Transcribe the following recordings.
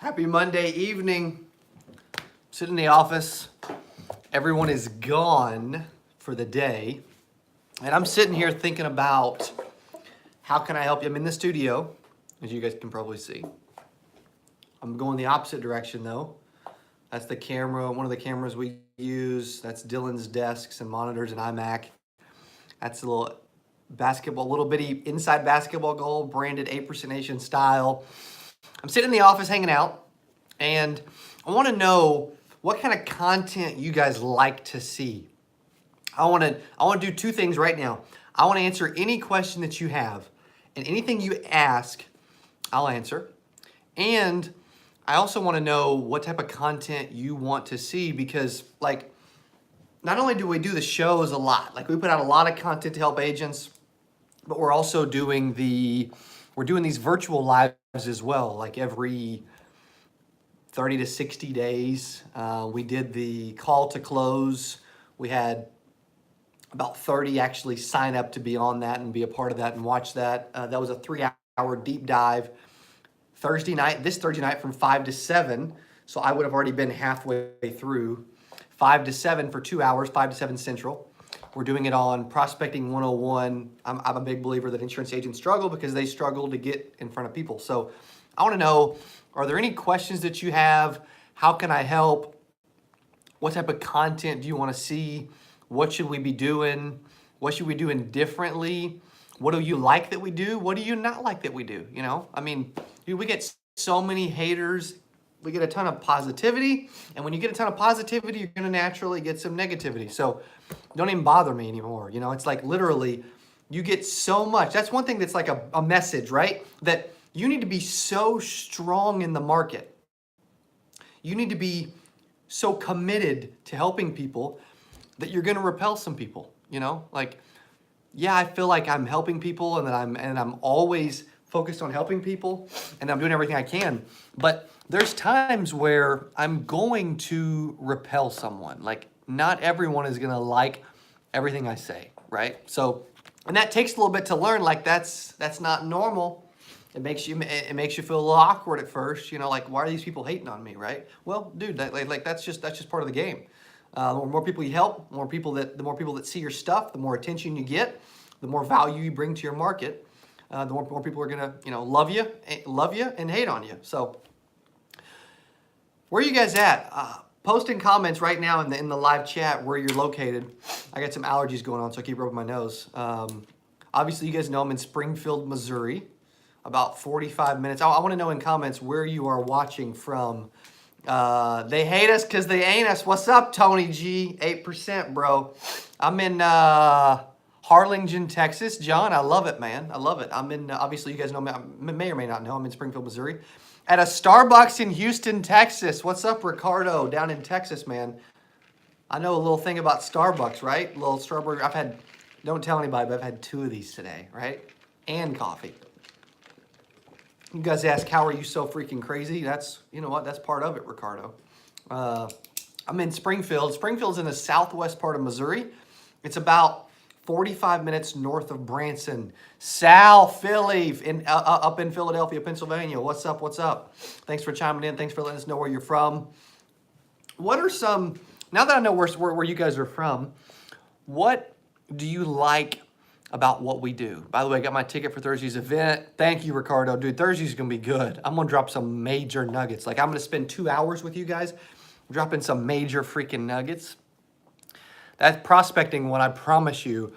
Happy Monday evening. Sitting in the office. Everyone is gone for the day. And I'm sitting here thinking about how can I help you? I'm in the studio, as you guys can probably see. I'm going the opposite direction though. That's the camera, one of the cameras we use. That's Dylan's desks and monitors and iMac. That's a little basketball, little bitty inside basketball goal, branded 8% Nation style. I'm sitting in the office hanging out, and I want to know what kind of content you guys like to see. I want to do two things right now. I want to answer any question that you have, and anything you ask, I'll answer. And I also want to know what type of content you want to see, because like, not only do we do the shows a lot, like we put out a lot of content to help agents, but we're also doing these virtual lives as well, like every 30 to 60 days. We did the call to close. We had about 30 actually sign up to be on that and be a part of that and watch that. That was a 3-hour deep dive this Thursday night from 5 to 7. So I would have already been halfway through. 5 to 7 for 2 hours, 5 to 7 Central. We're doing it on Prospecting 101. I'm a big believer that insurance agents struggle because they struggle to get in front of people. So I want to know, are there any questions that you have? How can I help? What type of content do you want to see? What should we be doing? What should we be doing differently? What do you like that we do? What do you not like that we do? You know, I mean, we get so many haters. We get a ton of positivity. And when you get a ton of positivity, you're going to naturally get some negativity. So don't even bother me anymore. You know, it's like literally you get so much. That's one thing that's like a message, right? That you need to be so strong in the market. You need to be so committed to helping people that you're going to repel some people, you know? Like, yeah, I feel like I'm helping people and that I'm always focused on helping people and I'm doing everything I can. But there's times where I'm going to repel someone. Like, not everyone is going to like everything I say, right? So, and that takes a little bit to learn. Like, that's not normal. It makes you feel a little awkward at first, you know, like, why are these people hating on me, right? Well, dude, that's just part of the game. The more people you help, the more people that see your stuff, the more attention you get, the more value you bring to your market, the more people are gonna, you know, love you and hate on you. So, where are you guys at? Post in comments right now in the live chat where you're located. I got some allergies going on, so I keep rubbing my nose. Obviously, you guys know I'm in Springfield, Missouri, about 45 minutes. I want to know in comments where you are watching from. They hate us because they ain't us. What's up, Tony G? 8%, bro. I'm in Harlingen, Texas. John, I love it, man. I love it. I'm in, obviously, you guys know me. I may or may not know. I'm in Springfield, Missouri. At a Starbucks in Houston, Texas. What's up, Ricardo, down in Texas, man? I know a little thing about Starbucks, right? A little strawberry. Don't tell anybody, but I've had 2 of these today, right? And coffee. You guys ask, how are you so freaking crazy? That's, you know what, that's part of it, Ricardo. I'm in Springfield. Springfield's in the southwest part of Missouri. It's about 45 minutes north of Branson. Sal, Philly, up in Philadelphia, Pennsylvania. What's up, what's up? Thanks for chiming in. Thanks for letting us know where you're from. What are some, now that I know where you guys are from, what do you like about what we do? By the way, I got my ticket for Thursday's event. Thank you, Ricardo. Dude, Thursday's gonna be good. I'm gonna drop some major nuggets. Like, I'm gonna spend 2 hours with you guys, dropping some major freaking nuggets. That prospecting one, I promise you,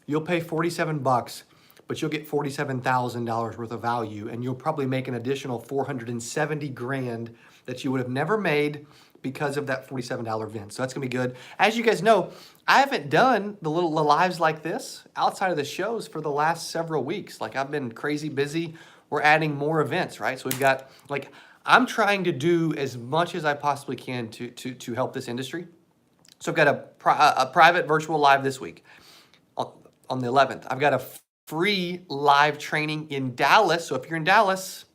you'll pay 47 bucks, but you'll get $47,000 worth of value, and you'll probably make an additional 470 grand that you would have never made because of that $47 event. So that's gonna be good. As you guys know, I haven't done the little lives like this outside of the shows for the last several weeks. Like, I've been crazy busy. We're adding more events, right? So we've got, like, I'm trying to do as much as I possibly can to help this industry. So I've got a private virtual live this week on the 11th. I've got a free live training in Dallas. So if you're in Dallas,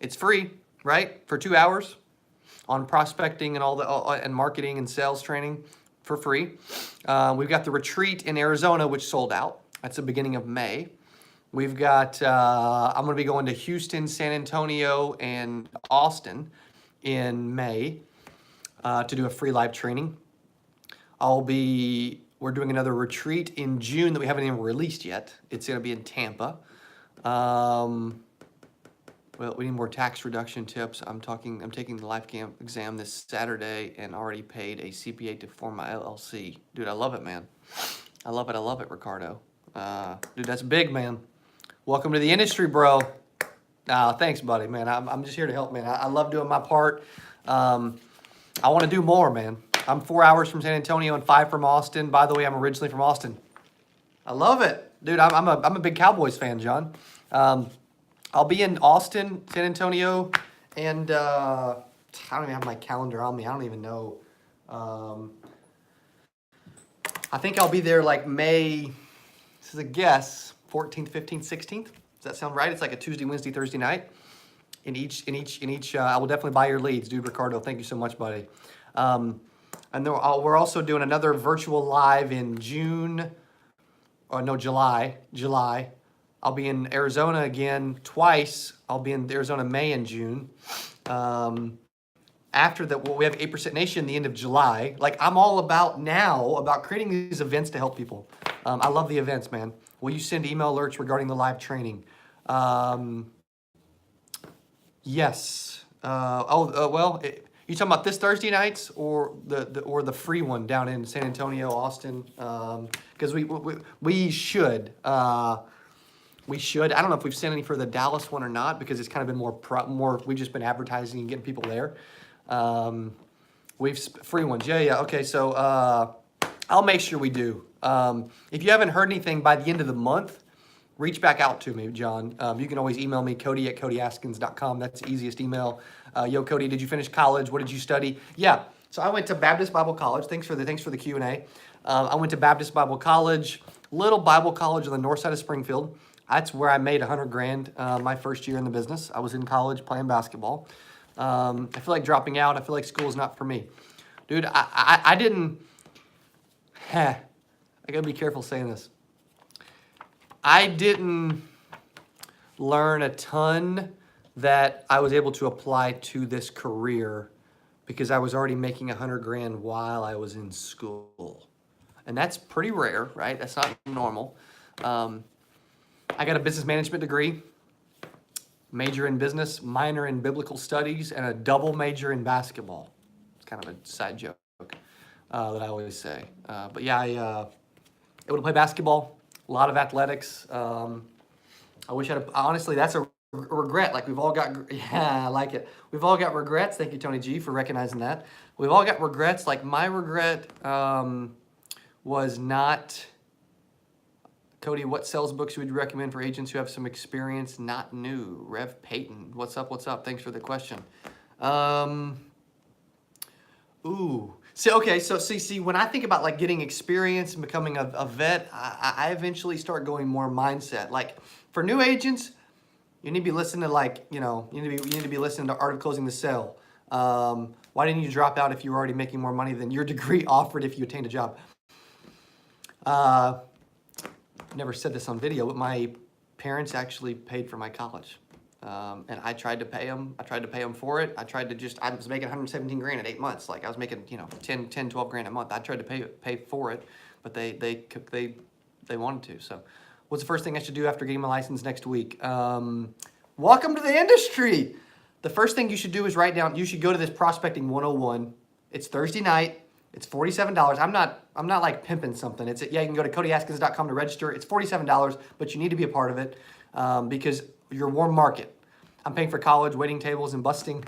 it's free, right? For 2 hours on prospecting and and marketing and sales training for free. We've got the retreat in Arizona, which sold out. That's the beginning of May. We've got, I'm going to be going to Houston, San Antonio, and Austin. in May to do a free live training. We're doing another retreat in June that we haven't even released yet. It's going to be in Tampa. Well, we need more tax reduction tips. I'm taking the life exam this Saturday and already paid a CPA to form my LLC. Dude, I love it, man. I love it, Ricardo. Dude, that's big, man. Welcome to the industry, bro. Thanks, buddy, man. I'm just here to help, man. I love doing my part. I want to do more, man. I'm 4 hours from San Antonio and 5 from Austin. By the way, I'm originally from Austin. I love it. Dude, I'm a big Cowboys fan, John. I'll be in Austin, San Antonio, and I don't even have my calendar on me. I don't even know. I think I'll be there like May, this is a guess, 14th, 15th, 16th. Does that sound right? It's like a Tuesday, Wednesday, Thursday night. In each, I will definitely buy your leads, dude. Ricardo, thank you so much, buddy. And then we're also doing another virtual live in July. I'll be in Arizona again twice. I'll be in Arizona May and June. After that, we have 8% Nation the end of July. Like, I'm all about creating these events to help people. I love the events, man. Will you send email alerts regarding the live training? Yes. You talking about this Thursday nights or the free one down in San Antonio, Austin? Because we should. We should. I don't know if we've sent any for the Dallas one or not because it's kind of been more. We've just been advertising and getting people there. Free ones. Yeah. Okay. So I'll make sure we do. If you haven't heard anything by the end of the month, reach back out to me, John. You can always email me, Cody@CodyAskins.com. That's the easiest email. Yo, Cody, did you finish college? What did you study? Yeah. So I went to Baptist Bible College. Thanks for the Q&A. I went to Baptist Bible College, little Bible college on the north side of Springfield. That's where I made $100,000 my first year in the business. I was in college playing basketball. I feel like dropping out. I feel like school's not for me. Dude, I didn't... I gotta be careful saying this. I didn't learn a ton that I was able to apply to this career because I was already making $100,000 while I was in school. And that's pretty rare, right? That's not normal. I got a business management degree, major in business, minor in biblical studies, and a double major in basketball. It's kind of a side joke that I always say. But yeah, I able to play basketball, a lot of athletics. I wish honestly, that's a regret. Like we've all got, I like it. We've all got regrets. Thank you, Tony G, for recognizing that. We've all got regrets. Like my regret was not... Cody, what sales books would you recommend for agents who have some experience, not new? Rev Payton, what's up? Thanks for the question. See, when I think about like getting experience and becoming a vet, I eventually start going more mindset. Like for new agents, you need to be listening to you need to be listening to Art of Closing the Sale. Why didn't you drop out if you were already making more money than your degree offered if you attained a job? Never said this on video, but my parents actually paid for my college. And I tried to pay them. I tried to pay them for it. I was making $117,000 in 8 months. Like I was making, $10,000-$12,000 a month. I tried to pay for it, but they wanted to. So what's the first thing I should do after getting my license next week? Welcome to the industry. The first thing you should do is you should go to this Prospecting 101. It's Thursday night. It's $47. I'm not like pimping something. You can go to CodyAskins.com to register. It's $47, but you need to be a part of it because you're a warm market. I'm paying for college, waiting tables, and busting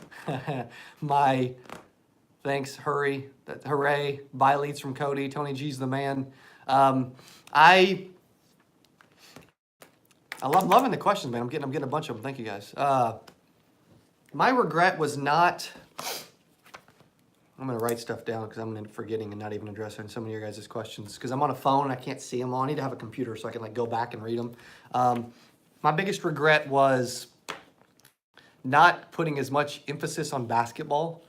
thanks, hooray, buy leads from Cody. Tony G's the man. I love loving the questions, man. I'm getting a bunch of them. Thank you guys. My regret was not... I'm going to write stuff down because I'm forgetting and not even addressing some of your guys' questions because I'm on a phone and I can't see them all. I need to have a computer so I can go back and read them. My biggest regret was not putting as much emphasis on basketball.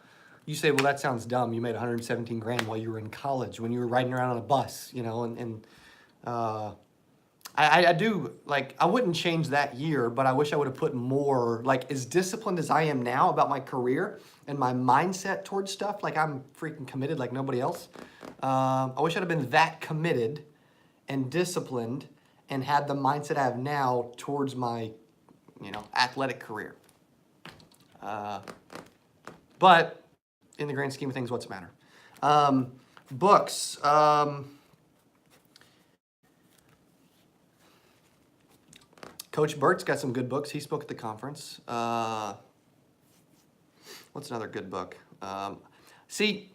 You say, well, that sounds dumb. You made $117,000 while you were in college when you were riding around on a bus, I do, like, I wouldn't change that year, but I wish I would have put more, like, as disciplined as I am now about my career and my mindset towards stuff. Like, I'm freaking committed like nobody else. I wish I'd have been that committed and disciplined and had the mindset I have now towards my, athletic career. But in the grand scheme of things, what's it matter? Books. Coach Burt's got some good books. He spoke at the conference. What's another good book? See,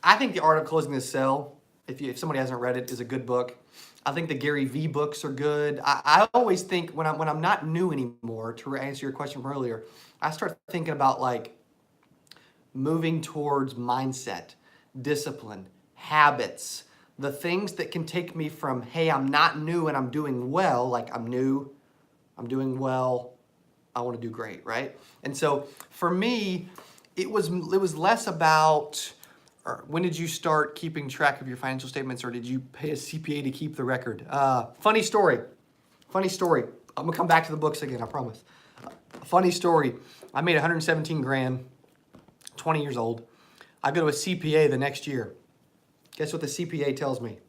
I think The Art of Closing the Sale, if somebody hasn't read it, is a good book. I think the Gary Vee books are good. I always think when I'm not new anymore, to answer your question from earlier, I start thinking about like moving towards mindset, discipline, habits, the things that can take me from, hey, I'm not new and I'm doing well, like I'm new, I'm doing well, I want to do great, right? And so for me, it was less about, when did you start keeping track of your financial statements, or did you pay a CPA to keep the record? Funny story. I'm gonna come back to the books again, I promise. Funny story. I made 117 grand, 20 years old. I go to a CPA the next year. Guess what the CPA tells me?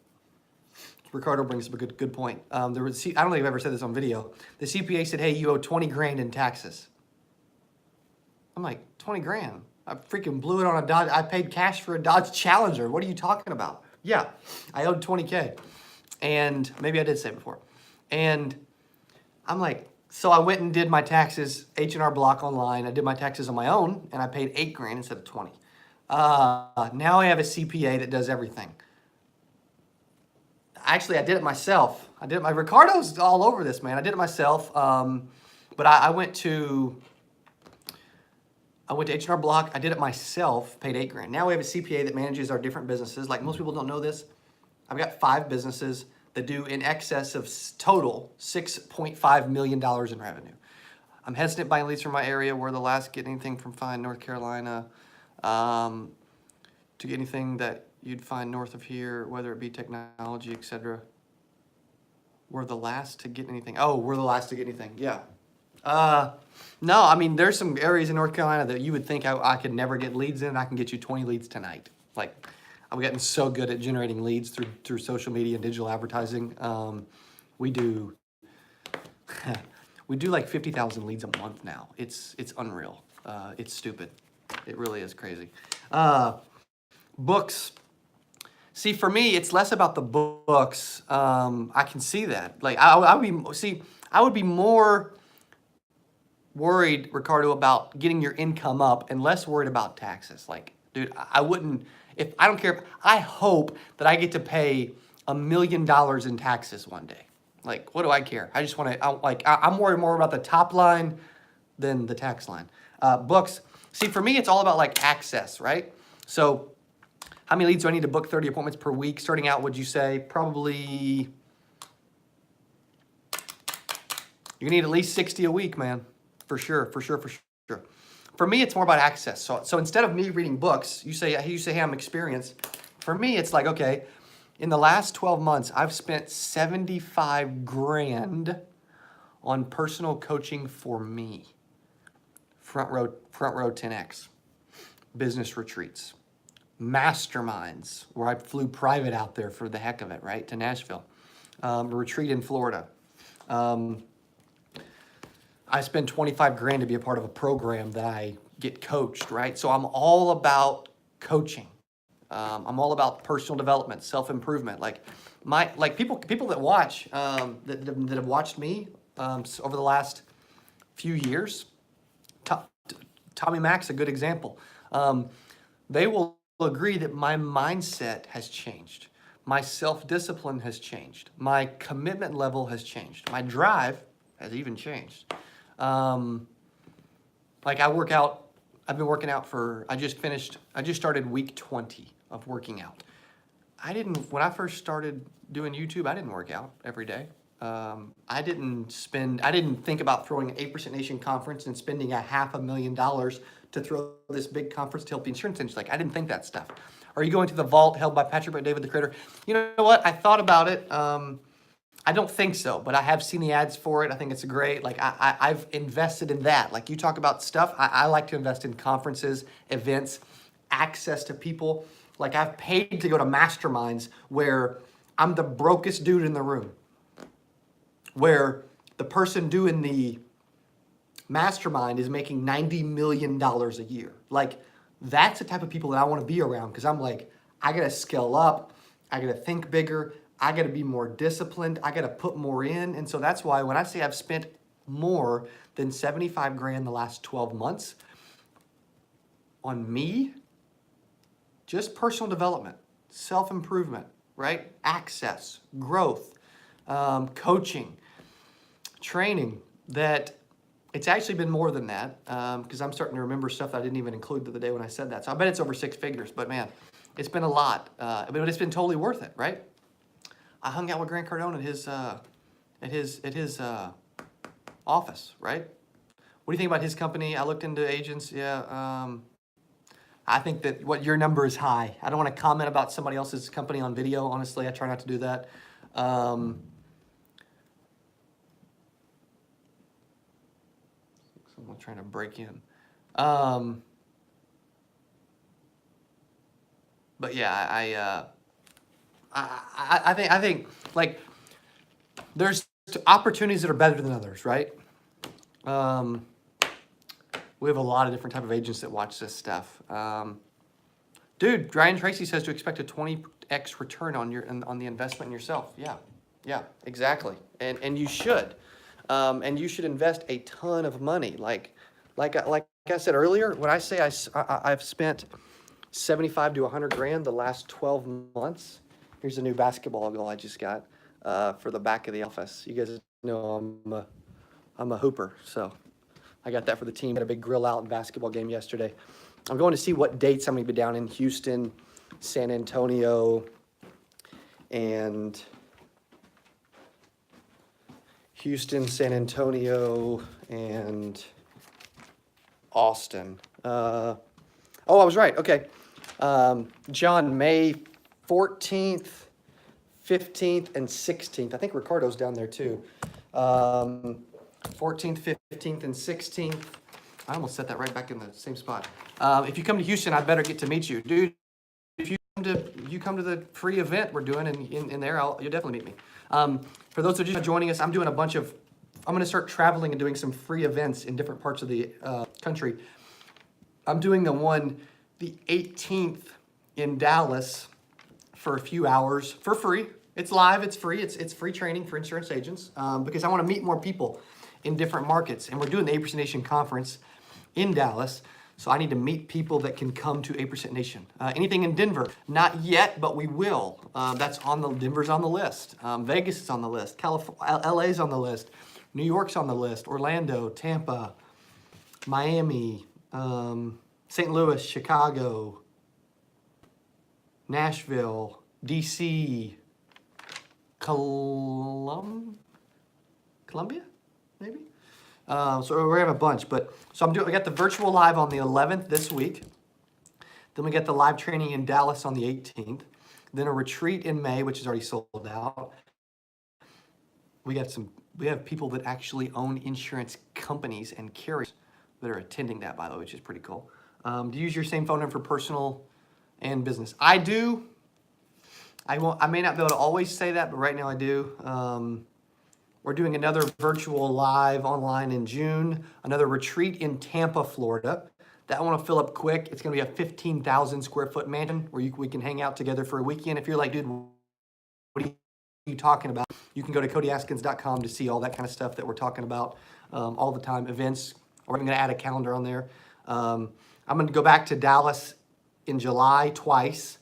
Ricardo brings up a good point. I don't think I've ever said this on video. The CPA said, hey, you owe 20 grand in taxes. I'm like, 20 grand? I freaking blew it on a Dodge. I paid cash for a Dodge Challenger. What are you talking about? Yeah, I owed 20K. And maybe I did say it before. And I'm like, so I went and did my taxes, H&R Block online. I did my taxes on my own, and I paid 8 grand instead of 20. Now I have a CPA that does everything. Actually, I did it myself. Ricardo's all over this, man. I did it myself. But I went to H&R Block. I did it myself, paid 8 grand. Now we have a CPA that manages our different businesses. Like, most people don't know this. I've got 5 businesses that do in excess of total $6.5 million in revenue. I'm hesitant buying leads from my area. We're the last to get anything from Fine, North Carolina, to get anything that you'd find north of here, whether it be technology, etc. We're the last to get anything. Oh, we're the last to get anything. Yeah. No, I mean, there's some areas in North Carolina that you would think I could never get leads in. I can get you 20 leads tonight. Like, I'm getting so good at generating leads through social media and digital advertising. We do like 50,000 leads a month now. It's unreal. It's stupid. It really is crazy. Books. See, for me, it's less about the books. I can see that. Like, I would be more worried, Ricardo, about getting your income up and less worried about taxes. Like, dude, I don't care. I hope that I get to pay $1 million in taxes one day. Like, what do I care? I just want to, I'm worried more about the top line than the tax line. Books. See, for me, it's all about like access, right? So how many leads do I need to book? 30 appointments per week. Starting out, would you say? Probably, you're gonna need at least 60 a week, man. For sure. For me, it's more about access. So instead of me reading books, you say, hey, I'm experienced. For me, it's like, okay, in the last 12 months, I've spent 75 grand on personal coaching for me. Front row 10X, business retreats, masterminds, where I flew private out there for the heck of it, right, to Nashville, a retreat in Florida. I spend 25 grand to be a part of a program that I get coached, right? So I'm all about coaching. I'm all about personal development, self-improvement. People that watch, that have watched me over the last few years. Tommy Mack's a good example. They will agree that my mindset has changed. My self-discipline has changed. My commitment level has changed. My drive has even changed. I work out. I've been working out I just started week 20 of working out. When I first started doing YouTube, I didn't work out every day. I didn't think about throwing an 8% Nation conference and spending $500,000 to throw this big conference to help the insurance industry. Like, I didn't think that stuff. Are you going to the vault held by Patrick Bet David, the creator? You know what? I thought about it. I don't think so, but I have seen the ads for it. I think it's great. Like I've invested in that. Like you talk about stuff, I like to invest in conferences, events, access to people. Like I've paid to go to masterminds where I'm the brokest dude in the room, where the person doing the mastermind is making $90 million a year. Like that's the type of people that I want to be around because I'm like, I got to scale up. I got to think bigger. I got to be more disciplined. I got to put more in. And so that's why when I say I've spent more than 75 grand the last 12 months on me, just personal development, self-improvement, right? Access, growth, coaching, training, that it's actually been more than that because I'm starting to remember stuff that I didn't even include the day when I said that. So I bet it's over 6 figures, but man, it's been a lot. But it's been totally worth it, right? I hung out with Grant Cardone at his office, right? What do you think about his company? I looked into agents. Yeah, I think that what your number is high. I don't want to comment about somebody else's company on video. Honestly, I try not to do that. Someone trying to break in. But yeah, I think like there's opportunities that are better than others, right? We have a lot of different type of agents that watch this stuff. Dude, Ryan Tracy says to expect a 20x return on the investment in yourself. Yeah, exactly. And you should. And you should invest a ton of money. Like I said earlier, when I say I've spent 75 to 100 grand the last 12 months. Here's a new basketball goal I just got for the back of the office. You guys know I'm a hooper, so I got that for the team. Had a big grill out and basketball game yesterday. I'm going to see what dates I'm going to be down in Houston, San Antonio, and Austin. I was right. Okay. John, May 14th, 15th, and 16th. I think Ricardo's down there too. 14th, 15th, and 16th. I almost set that right back in the same spot. If you come to Houston, I better get to meet you. Dude, if you come to the free event we're doing in there, you'll definitely meet me. For those of you joining us, I'm going to start traveling and doing some free events in different parts of the country. I'm doing the 18th in Dallas for a few hours for free. It's live, it's free, it's free training for insurance agents because I want to meet more people in different markets. And we're doing the 8% Nation conference in Dallas. So I need to meet people that can come to 8% Nation. Anything in Denver? Not yet, but we will. Denver's on the list. Vegas is on the list. LA's on the list. New York's on the list. Orlando, Tampa, Miami, St. Louis, Chicago, Nashville, DC, Columbia, maybe? So we have a bunch, we got the virtual live on the 11th this week. Then we got the live training in Dallas on the 18th. Then a retreat in May, which is already sold out. We have people that actually own insurance companies and carriers that are attending that, by the way, which is pretty cool. Do you use your same phone number for personal and business? I do. I may not be able to always say that, but right now I do. We're doing another virtual live online in June, another retreat in Tampa, Florida. That one will fill up quick. It's going to be a 15,000 square foot mansion where we can hang out together for a weekend. If you're like, dude, what are you talking about? You can go to CodyAskins.com to see all that kind of stuff that we're talking about all the time, events. Or I'm going to add a calendar on there. I'm going to go back to Dallas in July twice.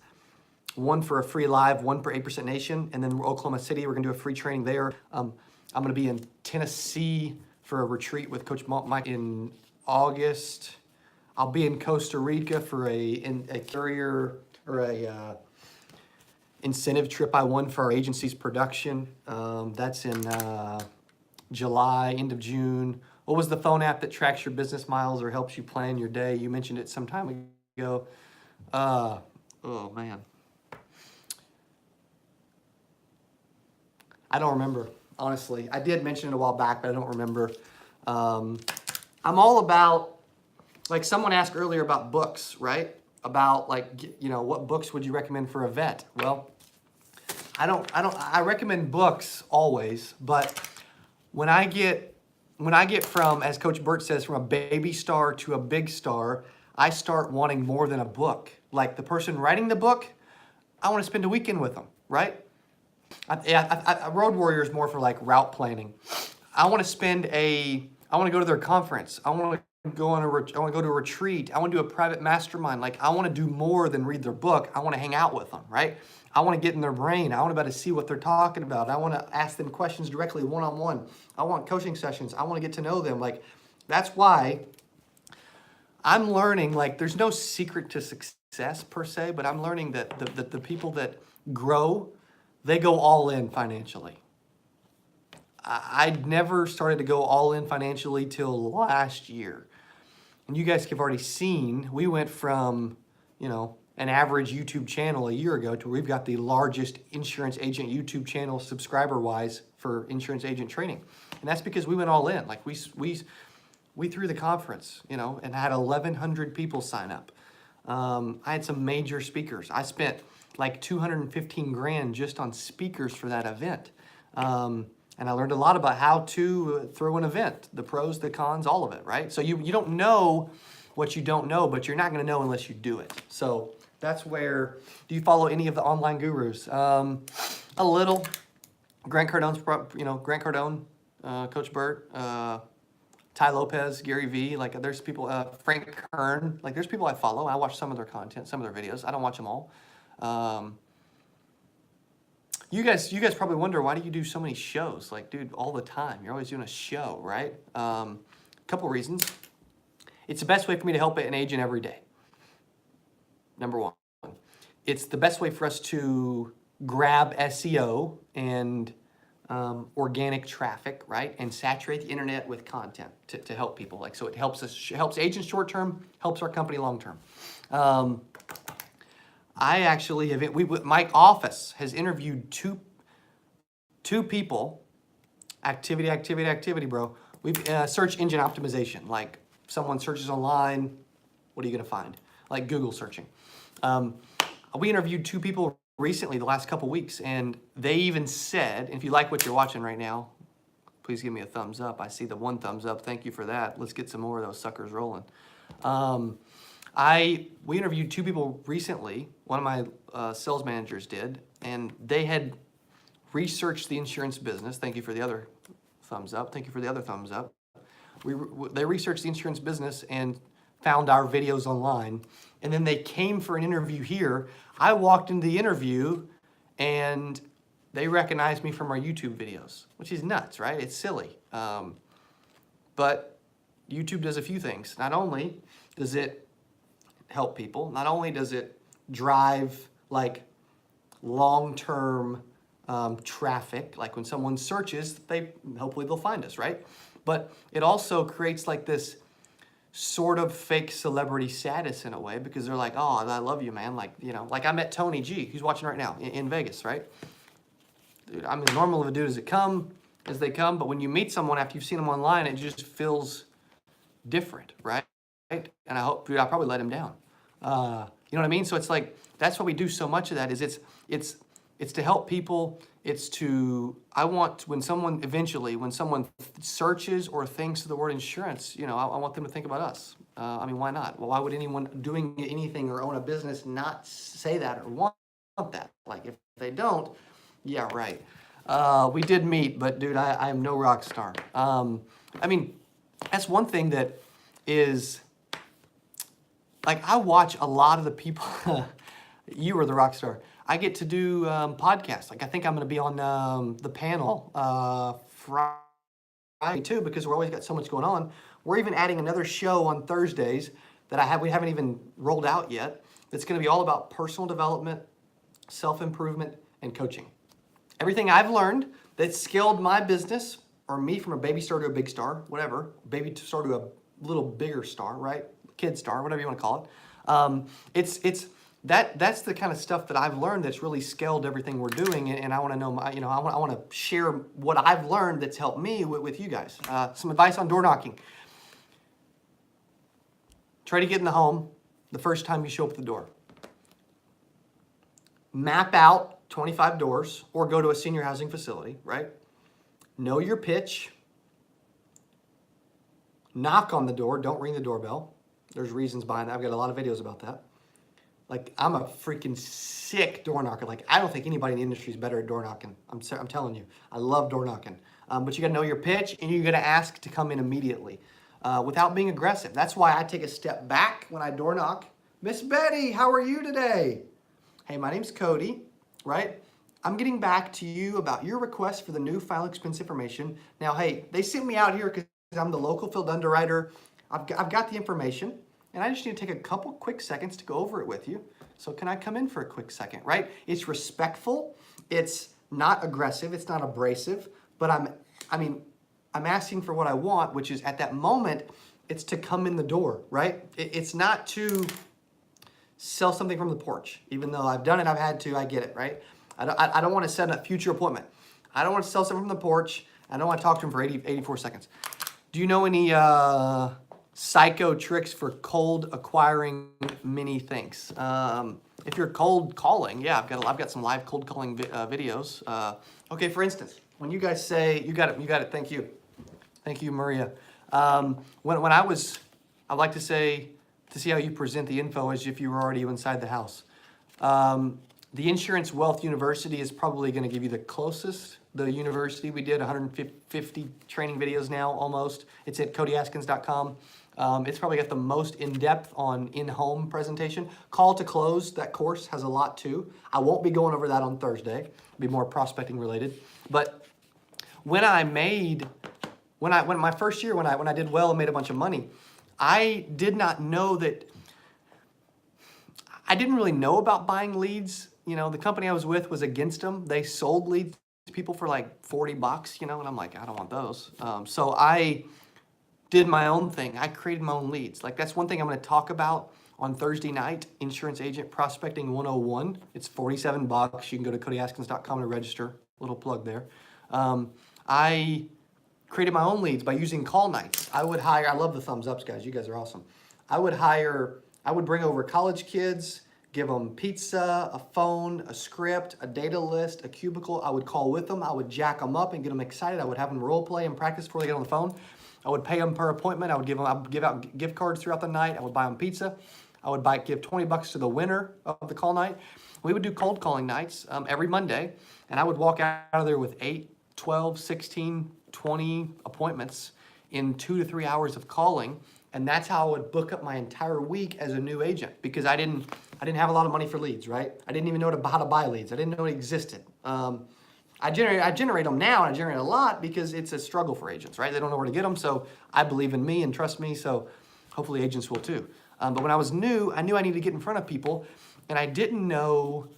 One for a free live, one for 8% Nation, and then Oklahoma City, we're going to do a free training there. I'm going to be in Tennessee for a retreat with Coach Mike in August. I'll be in Costa Rica for a carrier or a incentive trip I won for our agency's production. That's in July, end of June. What was the phone app that tracks your business miles or helps you plan your day? You mentioned it some time ago. Oh man. I don't remember, honestly. I did mention it a while back, but I don't remember. I'm all about, like someone asked earlier about books, right? About like, what books would you recommend for a vet? Well, I recommend books always, but when I get from, as Coach Burt says, from a baby star to a big star, I start wanting more than a book. Like the person writing the book, I want to spend a weekend with them, right? Road Warrior is more for like route planning. I want to go to their conference. I want to go to a retreat. I want to do a private mastermind. Like I want to do more than read their book. I want to hang out with them, right? I want to get in their brain. I want to be able to see what they're talking about. I want to ask them questions directly, one-on-one. I want coaching sessions. I want to get to know them. Like that's why I'm learning, like there's no secret to success per se, but I'm learning that the people that grow, they go all in financially. I'd never started to go all in financially till last year. And you guys have already seen, we went from, an average YouTube channel a year ago to we've got the largest insurance agent YouTube channel subscriber-wise for insurance agent training. And that's because we went all in. Like we threw the conference, and had 1,100 people sign up. I had some major speakers. I spent like $215,000 just on speakers for that event. And I learned a lot about how to throw an event, the pros, the cons, all of it, right? So you don't know what you don't know, but you're not going to know unless you do it. So that's where, do you follow any of the online gurus? A little. Grant Cardone's, Coach Burt, Ty Lopez, Gary V, like there's people, Frank Kern, like there's people I follow. I watch some of their content, some of their videos. I don't watch them all. You guys probably wonder, why do you do so many shows? Like, dude, all the time. You're always doing a show, right? Couple reasons. It's the best way for me to help an agent every day. Number one. It's the best way for us to grab SEO and organic traffic, right? And saturate the internet with content to help people. Like, so it helps agents short term, helps our company long term. I actually have, my office has interviewed two people, activity, bro. We've search engine optimization, like someone searches online, what are you gonna find? Like Google searching. We interviewed two people recently, the last couple weeks, and they even said, if you like what you're watching right now, please give me a thumbs up. I see the one thumbs up, thank you for that. Let's get some more of those suckers rolling. We interviewed two people recently. One of my sales managers did, and they had researched the insurance business. Thank you for the other thumbs up. Thank you for the other thumbs up. They researched the insurance business and found our videos online, and then they came for an interview here. I walked into the interview, and they recognized me from our YouTube videos, which is nuts, right? It's silly. But YouTube does a few things. Not only does it help people, not only does it drive like long-term traffic, like when someone searches, hopefully they'll find us, right? But it also creates like this sort of fake celebrity status in a way, because they're like, oh, I love you, man. Like, like I met Tony G, who's watching right now in Vegas, right? Dude, I'm as normal of a dude as they come, but when you meet someone after you've seen them online, it just feels different, right? And I probably let him down. You know what I mean? So it's like, that's why we do so much of that, is it's to help people. When someone searches or thinks of the word insurance, I want them to think about us. Why not? Well, why would anyone doing anything or own a business not say that or want that? Like, if they don't, yeah, right. We did meet, but dude, I am no rock star. That's one thing that is, like, I watch a lot of the people, you were the rock star. I get to do podcasts. Like, I think I'm going to be on the panel Friday too, because we're always got so much going on. We're even adding another show on Thursdays that we haven't even rolled out yet. That's going to be all about personal development, self-improvement, and coaching. Everything I've learned that scaled my business, or me from a baby star to a big star, whatever, baby star to a little bigger star, right? Kid star, whatever you want to call it. It's that's the kind of stuff that I've learned that's really scaled everything we're doing, and I want to know, I want to share what I've learned that's helped me with you guys. Some advice on door knocking. Try to get in the home the first time you show up at the door. Map out 25 doors or go to a senior housing facility, right? Know your pitch. Knock on the door. Don't ring the doorbell. There's reasons behind that. I've got a lot of videos about that. Like, I'm a freaking sick door knocker. Like, I don't think anybody in the industry is better at door knocking. I'm telling you. I love door knocking. But you got to know your pitch, and you got to ask to come in immediately without being aggressive. That's why I take a step back when I door knock. Miss Betty, how are you today? Hey, my name's Cody, right? I'm getting back to you about your request for the new final expense information. Now, hey, they sent me out here because I'm the local field underwriter. I've got the information, and I just need to take a couple quick seconds to go over it with you. So can I come in for a quick second, right? It's respectful. It's not aggressive. It's not abrasive. But I'm asking for what I want, which is at that moment, it's to come in the door, right? It's not to sell something from the porch. Even though I've done it, I've had to, I get it, right? I don't want to set a future appointment. I don't want to sell something from the porch. I don't want to talk to him for 84 seconds. Do you know any psycho tricks for cold acquiring mini things? If you're cold calling, yeah, I've got some live cold calling videos. Okay, for instance, when you guys say, you got it, thank you, Maria. When I'd like to say, to see how you present the info as if you were already inside the house. The Insurance Wealth University is probably going to give you the closest. The university, we did 150 training videos now, almost. It's at CodyAskins.com. It's probably got the most in-depth on in-home presentation. Call to Close, that course has a lot too. I won't be going over that on Thursday. It'll be more prospecting related. But when my first year, when I did well and made a bunch of money, I did not know that. I didn't really know about buying leads. You know, the company I was with was against them. They sold leads to people for like $40, and I'm like, I don't want those. So I did my own thing. I created my own leads. Like, that's one thing I'm going to talk about on Thursday night, Insurance Agent Prospecting 101. It's $47. You can go to CodyAskins.com to register. Little plug there. I created my own leads by using call nights. I love the thumbs ups, guys. You guys are awesome. I would bring over college kids, give them pizza, a phone, a script, a data list, a cubicle. I would call with them. I would jack them up and get them excited. I would have them role play and practice before they get on the phone. I would pay them per appointment. I would give out gift cards throughout the night. I would buy them pizza. I would give $20 to the winner of the call night. We would do cold calling nights every Monday, and I would walk out of there with 8, 12, 16, 20 appointments in 2 to 3 hours of calling. And that's how I would book up my entire week as a new agent, because I didn't have a lot of money for leads, right? I didn't even know how to buy leads. I didn't know it existed. I generate them now, and I generate a lot because it's a struggle for agents, right? They don't know where to get them, so I believe in me and trust me, so hopefully agents will too. But when I was new, I knew I needed to get in front of people, and I didn't know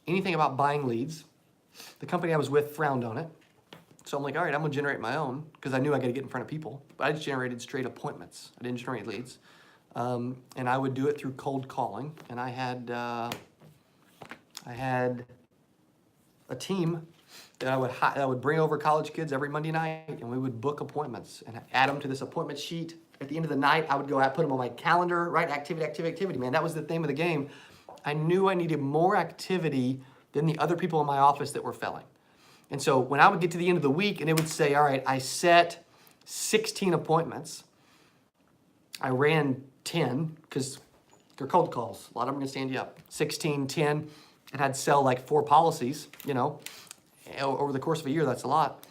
anything about buying leads. The company I was with frowned on it. So I'm like, all right, I'm gonna generate my own, because I knew I gotta get in front of people. But I just generated straight appointments. I didn't generate leads. And I would do it through cold calling. And I had a team that I would bring over college kids every Monday night, and we would book appointments and add them to this appointment sheet. At the end of the night, I would go out, put them on my calendar, right? Activity, man. That was the theme of the game. I knew I needed more activity than the other people in my office that were failing. And so when I would get to the end of the week and it would say, all right, I set 16 appointments. I ran 10 because they're cold calls. A lot of them are going to stand you up. 16, 10, and I'd sell like 4 policies, over the course of a year. That's a lot.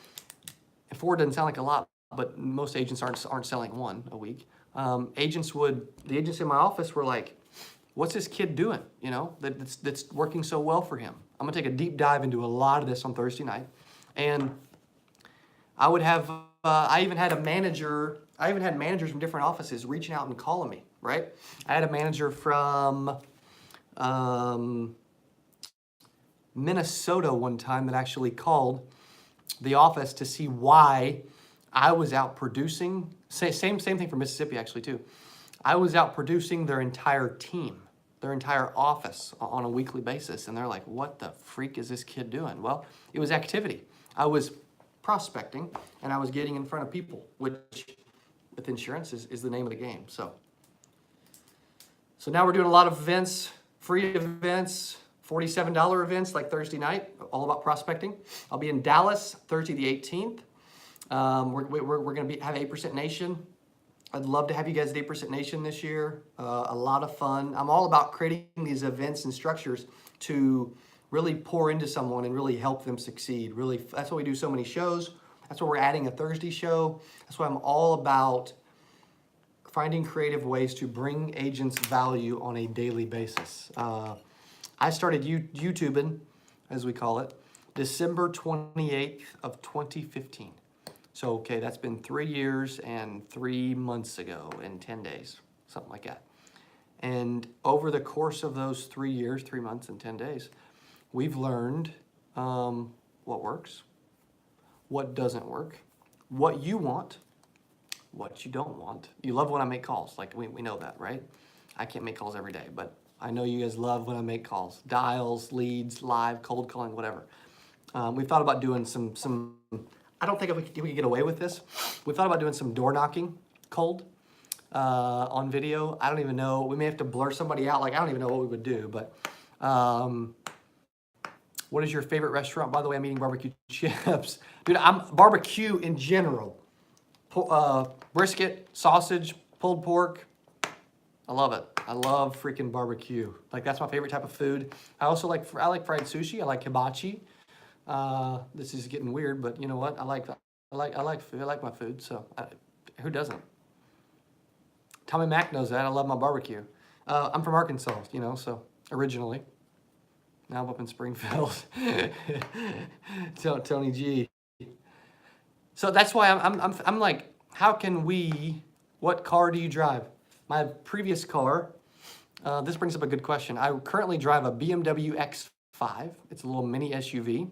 And 4 doesn't sound like a lot, but most agents aren't selling 1 a week. The agents in my office were like, what's this kid doing, that's working so well for him? I'm gonna take a deep dive into a lot of this on Thursday night. And I would have, I even had managers from different offices reaching out and calling me, right? I had a manager from Minnesota one time that actually called the office to see why I was out producing. Same thing for Mississippi actually too. I was out producing their entire team. their entire office on a weekly basis. And they're like, what the freak is this kid doing? Well, it was activity. I was prospecting and I was getting in front of people, which with insurance is the name of the game. So now we're doing a lot of events, free events, $47 events like Thursday night, all about prospecting. I'll be in Dallas Thursday the 18th. We're going to have 8% Nation. I'd love to have you guys at 8% Nation this year. A lot of fun. I'm all about creating these events and structures to really pour into someone and really help them succeed. Really, that's why we do so many shows. That's why we're adding a Thursday show. That's why I'm all about finding creative ways to bring agents value on a daily basis. I started YouTubing, as we call it, December 28th of 2015. So, okay, that's been 3 years and 3 months ago and 10 days, something like that. And over the course of those 3 years, 3 months and 10 days, we've learned what works, what doesn't work, what you want, what you don't want. You love when I make calls. Like, we know that, right? I can't make calls every day, but I know you guys love when I make calls. Dials, leads, live, cold calling, whatever. We've thought about doing some I don't think we could get away with this. We thought about doing some door knocking cold on video. I don't even know. We may have to blur somebody out. Like, I don't even know what we would do. But what is your favorite restaurant? By the way, I'm eating barbecue chips. Dude, I'm barbecue in general. Brisket, sausage, pulled pork. I love it. I love freaking barbecue. Like, that's my favorite type of food. I like fried sushi. I like hibachi. This is getting weird, but you know what? I like food. I like my food. So who doesn't? Tommy Mac knows that. I love my barbecue. I'm from Arkansas, so originally. Now I'm up in Springfield. Tony G. So that's why I'm like, how can we? What car do you drive? My previous car. This brings up a good question. I currently drive a BMW X5. It's a little mini SUV.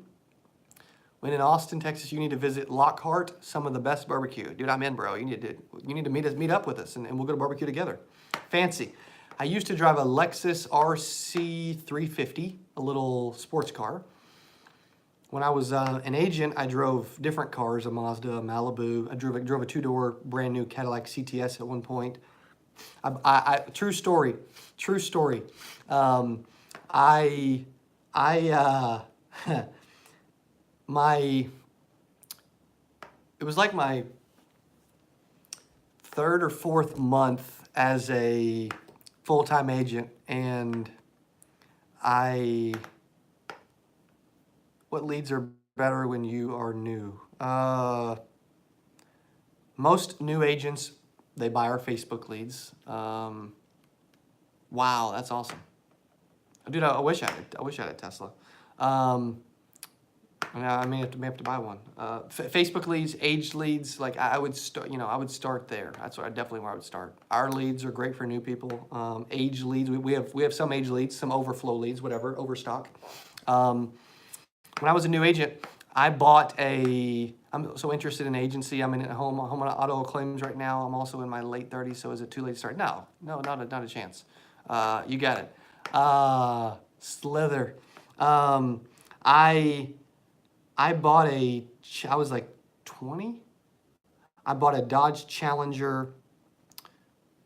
When in Austin, Texas, you need to visit Lockhart, some of the best barbecue. Dude, I'm in, bro. You need to meet up with us, and we'll go to barbecue together. Fancy. I used to drive a Lexus RC 350, a little sports car. When I was an agent, I drove different cars, a Mazda, a Malibu. I drove a two-door brand new Cadillac CTS at one point. True story. It was like my third or fourth month as a full-time agent, and what leads are better when you are new? Most new agents, they buy our Facebook leads. Wow, that's awesome. Dude, I wish I had a Tesla. I may have to buy one. Facebook leads, aged leads, like I would start. I would start there. That's definitely where I would start. Our leads are great for new people. Age leads, we have some age leads, some overflow leads, whatever, overstock. When I was a new agent, I'm so interested in agency. I'm in home on auto claims right now. I'm also in my late 30s. So is it too late to start? No, not a chance. You got it. Slither. I was like 20. I bought a Dodge Challenger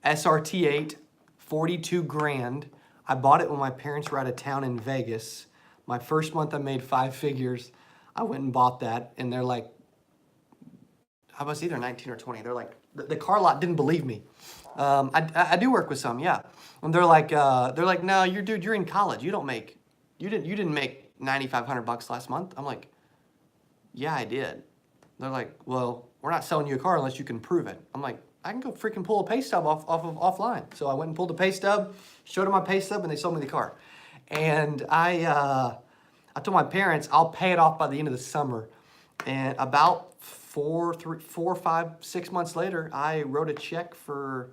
SRT8, 42 grand. I bought it when my parents were out of town in Vegas. My first month I made 5 figures. I went and bought that, and they're like, I was either 19 or 20. They're like, the car lot didn't believe me. I do work with some, yeah. And they're like, no, you're in college. You didn't make $9,500 last month. I'm like, yeah, I did. They're like, well, we're not selling you a car unless you can prove it. I'm like, I can go freaking pull a pay stub offline. So I went and pulled a pay stub, showed them my pay stub, and they sold me the car. And I told my parents I'll pay it off by the end of the summer. And about 4, 5, 6 months later, I wrote a check for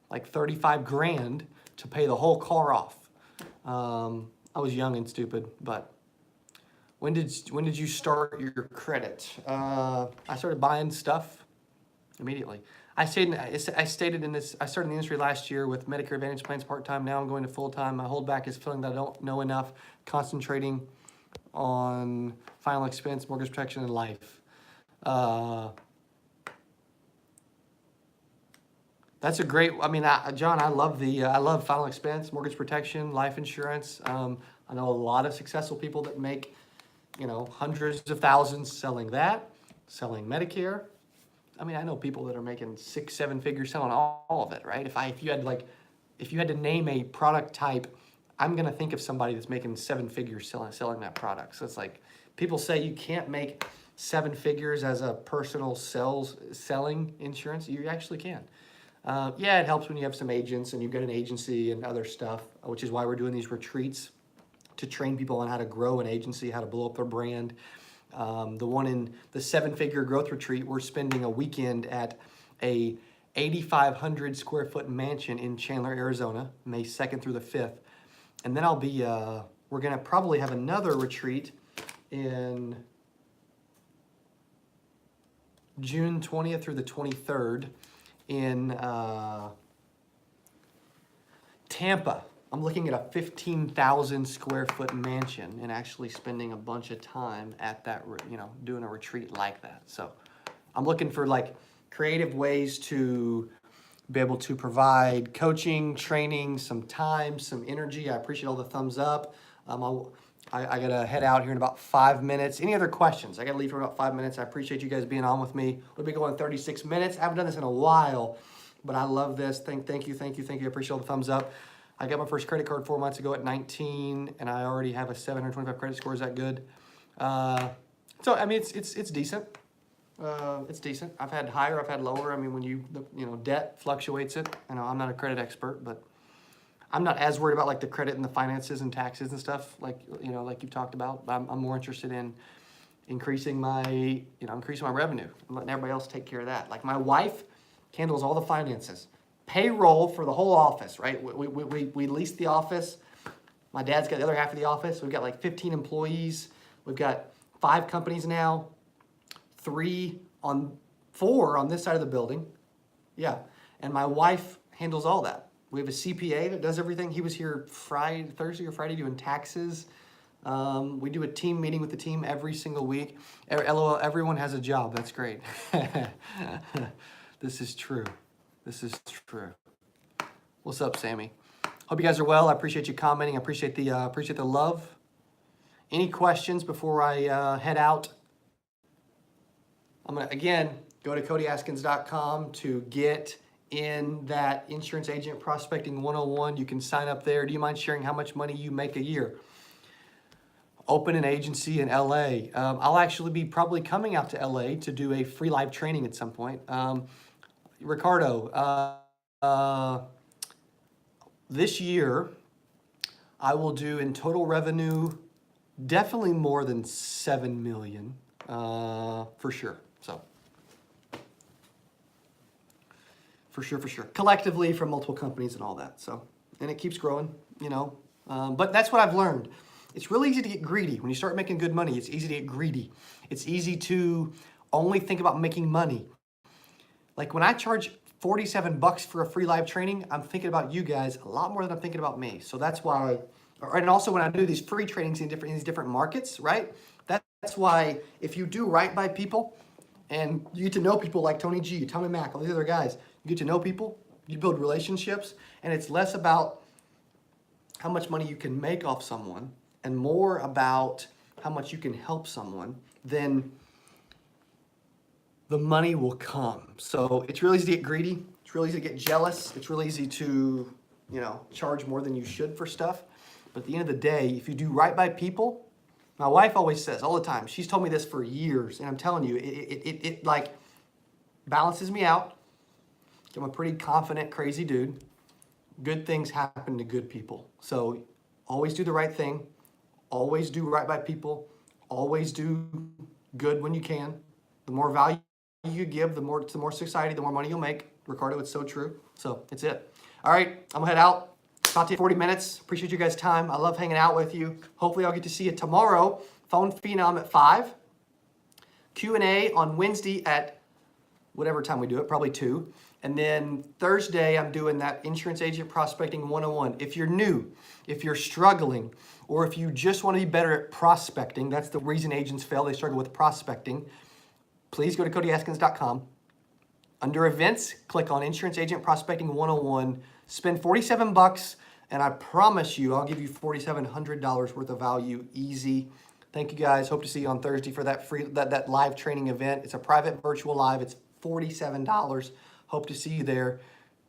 like 35 grand to pay the whole car off. I was young and stupid, but when did you start your credit? I started buying stuff immediately. I stated in this, I started in the industry last year with Medicare Advantage plans part-time. Now I'm going to full-time. My holdback is feeling that I don't know enough, concentrating on final expense, mortgage protection, and life. That's a great, I mean, John, I love final expense, mortgage protection, life insurance. I know a lot of successful people that make, hundreds of thousands selling that, selling Medicare. I mean, I know people that are making 6-7 figures selling all of it, right? If you had to name a product type, I'm gonna think of somebody that's making 7 figures selling that product. So it's like, people say you can't make 7 figures as a personal selling insurance. You actually can. Yeah, it helps when you have some agents and you've got an agency and other stuff, which is why we're doing these retreats to train people on how to grow an agency, how to blow up their brand. The one in the 7-figure growth retreat, we're spending a weekend at a 8,500 square foot mansion in Chandler, Arizona, May 2nd through the 5th. And then we're gonna probably have another retreat in June 20th through the 23rd in Tampa. I'm looking at a 15,000 square foot mansion and actually spending a bunch of time at that, doing a retreat like that. So I'm looking for like creative ways to be able to provide coaching, training, some time, some energy. I appreciate all the thumbs up. I gotta head out here in about 5 minutes. Any other questions? I gotta leave for about 5 minutes. I appreciate you guys being on with me. We'll be going 36 minutes. I haven't done this in a while, but I love this. Thank you. I appreciate all the thumbs up. I got my first credit card 4 months ago at 19, and I already have a 725 credit score. Is that good? So I mean, it's decent. It's decent. I've had higher, I've had lower. I mean, when debt fluctuates it. I'm not a credit expert, but I'm not as worried about like the credit and the finances and taxes and stuff like you've talked about. I'm more interested in increasing my revenue and letting everybody else take care of that. Like my wife handles all the finances, payroll for the whole office, right? We lease the office. My dad's got the other half of the office. We've got like 15 employees. We've got 5 companies now, 4 on this side of the building. Yeah, and my wife handles all that. We have a CPA that does everything. He was here Thursday or Friday doing taxes. We do a team meeting with the team every single week. LOL, everyone has a job. That's great. This is true. What's up, Sammy? Hope you guys are well. I appreciate you commenting. I appreciate the love. Any questions before I head out? I'm gonna again go to CodyAskins.com to get in that Insurance Agent Prospecting 101. You can sign up there. Do you mind sharing how much money you make a year? Open an agency in LA. I'll actually be probably coming out to LA to do a free live training at some point. Ricardo, this year I will do in total revenue definitely more than 7 million for sure. So for sure. Collectively from multiple companies and all that. So, and it keeps growing, but that's what I've learned. It's really easy to get greedy. When you start making good money, it's easy to get greedy. It's easy to only think about making money. Like when I charge $47 for a free live training, I'm thinking about you guys a lot more than I'm thinking about me. So that's why, and also when I do these free trainings in these different markets, right? That's why if you do right by people and you get to know people like Tony G, Tommy Mack, all these other guys, you get to know people, you build relationships, and it's less about how much money you can make off someone and more about how much you can help someone, then the money will come. So it's really easy to get greedy. It's really easy to get jealous. It's really easy to, charge more than you should for stuff. But at the end of the day, if you do right by people, my wife always says all the time, she's told me this for years, and I'm telling you, it like balances me out. I'm a pretty confident, crazy dude. Good things happen to good people. So always do the right thing. Always do right by people. Always do good when you can. The more value you give, the more society, the more money you'll make. Ricardo, it's so true. So it's it. All right, I'm gonna head out. About to 40 minutes. Appreciate you guys' time. I love hanging out with you. Hopefully I'll get to see you tomorrow. Phone Phenom at 5. Q&A on Wednesday at whatever time we do it, probably 2. And then Thursday, I'm doing that Insurance Agent Prospecting 101. If you're new, if you're struggling, or if you just want to be better at prospecting, that's the reason agents fail. They struggle with prospecting. Please go to CodyAskins.com. Under events, click on Insurance Agent Prospecting 101. Spend $47, and I promise you, I'll give you $4,700 worth of value easy. Thank you guys. Hope to see you on Thursday for that live training event. It's a private virtual live. It's $47. Hope to see you there.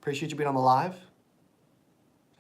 Appreciate you being on the live.